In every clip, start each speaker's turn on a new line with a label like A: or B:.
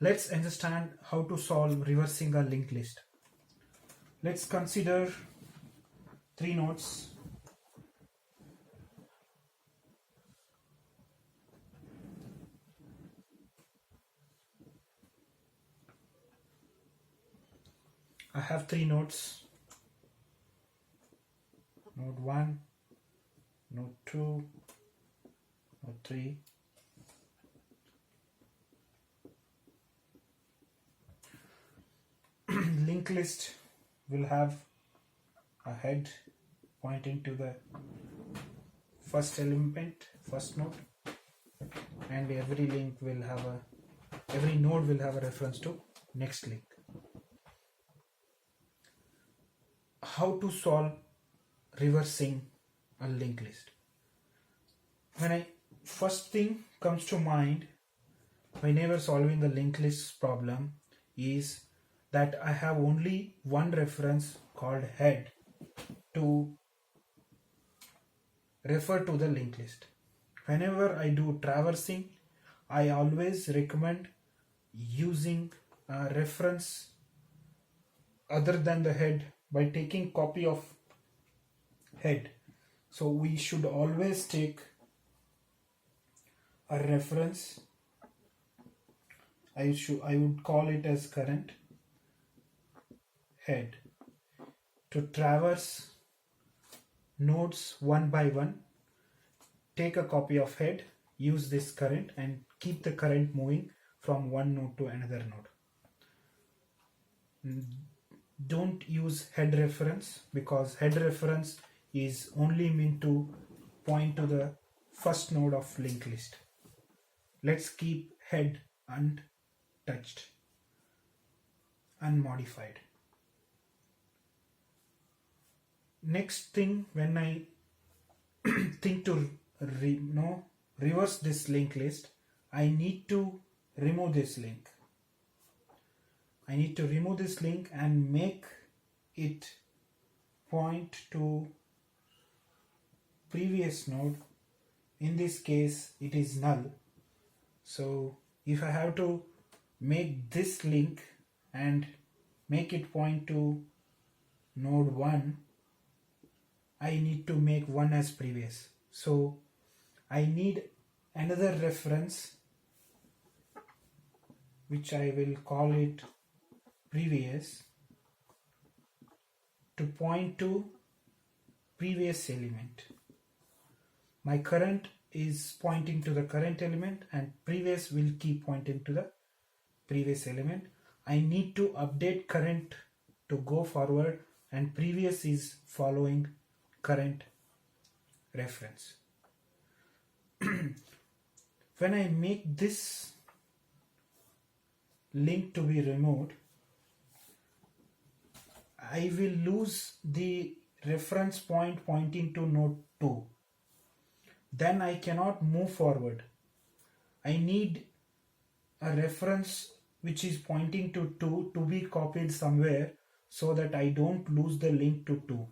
A: Let's understand how to solve reversing a linked list. Let's consider three nodes. I have three nodes. Node 1, node 2, node 3. Linked list will have a head pointing to the first element, first node, and every node will have a reference to next link. How to solve reversing a linked list? First thing comes to mind whenever solving a linked list problem is that I have only one reference called head to refer to the linked list. Whenever I do traversing, I always recommend using a reference other than the head by taking copy of head. So we should always take a reference. I would call it as current head to traverse nodes one by one. Take a copy of head, use this current, and keep the current moving from one node to another node. Don't use head reference because head reference is only meant to point to the first node of linked list. Let's keep head untouched, unmodified. Next thing, when I think to reverse this linked list, I need to remove this link. I need to remove this link and make it point to previous node. In this case, it is null. So if I have to make this link and make it point to node 1, I need to make 1 as previous. So I need another reference which I will call it previous to point to previous element. My current is pointing to the current element and previous will keep pointing to the previous element. I need to update current to go forward and previous is following current reference. When I make this link to be removed, I will lose the reference point pointing to node 2. Then I cannot move forward. I need a reference which is pointing to 2 to be copied somewhere so that I don't lose the link to 2.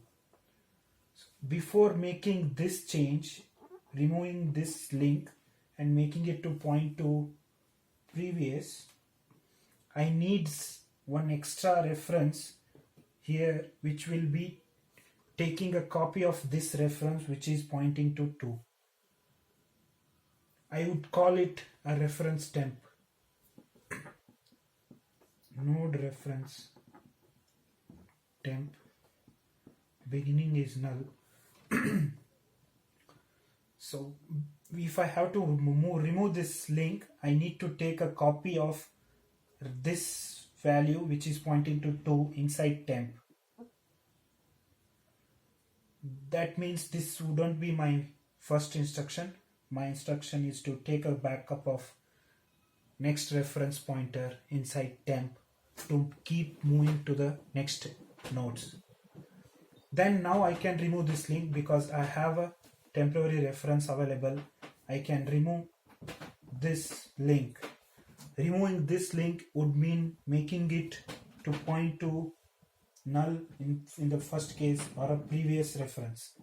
A: Before making this change, removing this link and making it to point to previous, I need one extra reference here which will be taking a copy of this reference which is pointing to 2. I would call it a reference temp. Node reference temp. Beginning is null. So if I have to remove this link, I need to take a copy of this value which is pointing to 2 inside temp. That means this wouldn't be my first instruction. My instruction is to take a backup of next reference pointer inside temp to keep moving to the next nodes. Then now I can remove this link because I have a temporary reference available. I can remove this link. Removing this link would mean making it to point to null in the first case or a previous reference,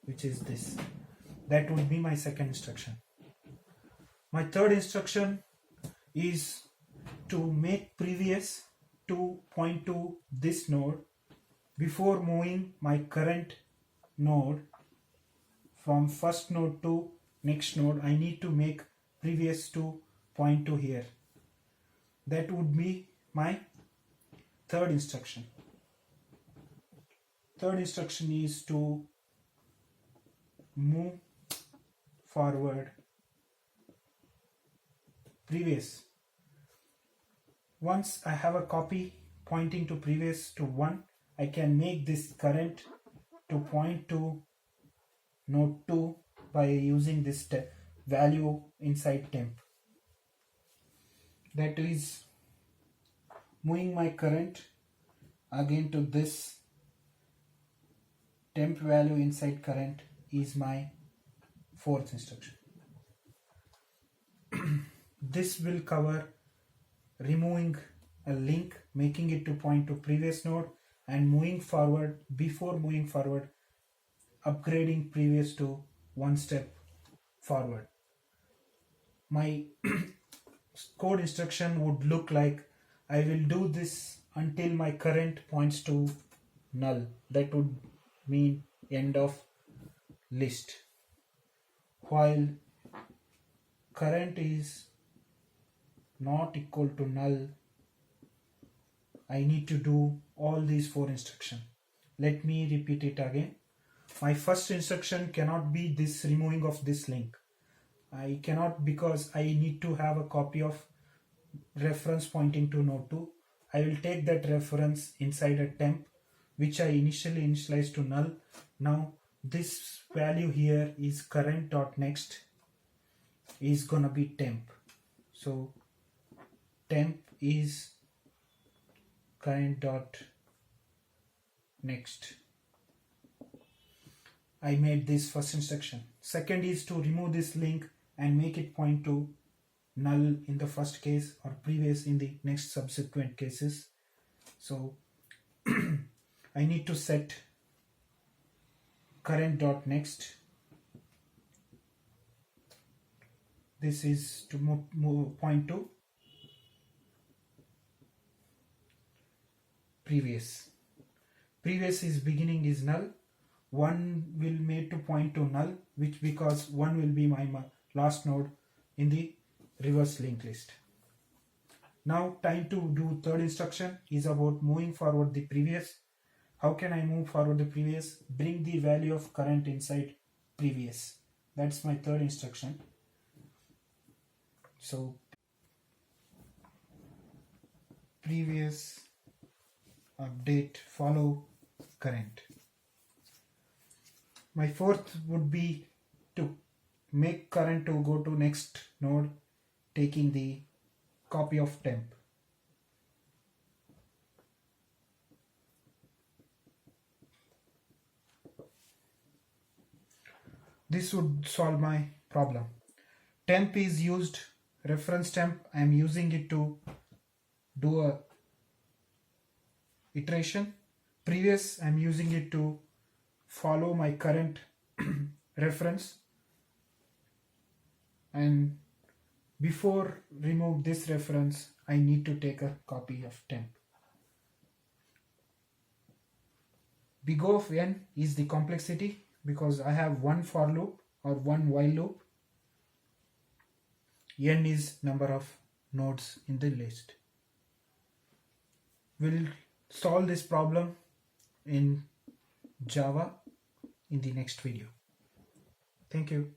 A: which is this. That would be my second instruction. My third instruction is to make previous to point to this node, before moving my current node from first node to next node, I need to make previous to point to here. That would be my third instruction. Third instruction is to move forward previous. Once I have a copy pointing to previous to 1, I can make this current to point to node 2 by using this value inside temp. That is moving my current again to this temp value inside current is my fourth instruction. This will cover removing a link, making it to point to previous node, and moving forward. Before moving forward, upgrading previous to one step forward. My code instruction would look like, I will do this until my current points to null. That would mean end of list. While current is not equal to null, I need to do all these 4 instructions. Let me repeat it again. My first instruction cannot be this removing of this link. I cannot, because I need to have a copy of reference pointing to node 2. I will take that reference inside a temp, which I initially initialized to null. Now this value here is current.next is gonna be temp. So temp is current.next. I made this first instruction. Second is to remove this link and make it point to null in the first case or previous in the next subsequent cases. So I need to set current.next. This is to move point to previous. Previous is beginning is null. 1 will made to point to null, which because 1 will be my last node in the reverse linked list. Now time to do third instruction is about moving forward the previous. How can I move forward the previous? Bring the value of current inside previous. That's my third instruction. So previous update follow current. My fourth would be to make current to go to next node, taking the copy of temp. This would solve my problem. Temp is used, reference temp, I am using it to do a iteration. Previous, I am using it to follow my current reference, and before remove this reference I need to take a copy of temp. Big O of n is the complexity, because I have one for loop or one while loop. N is number of nodes in the list. We'll solve this problem in Java in the next video. Thank you.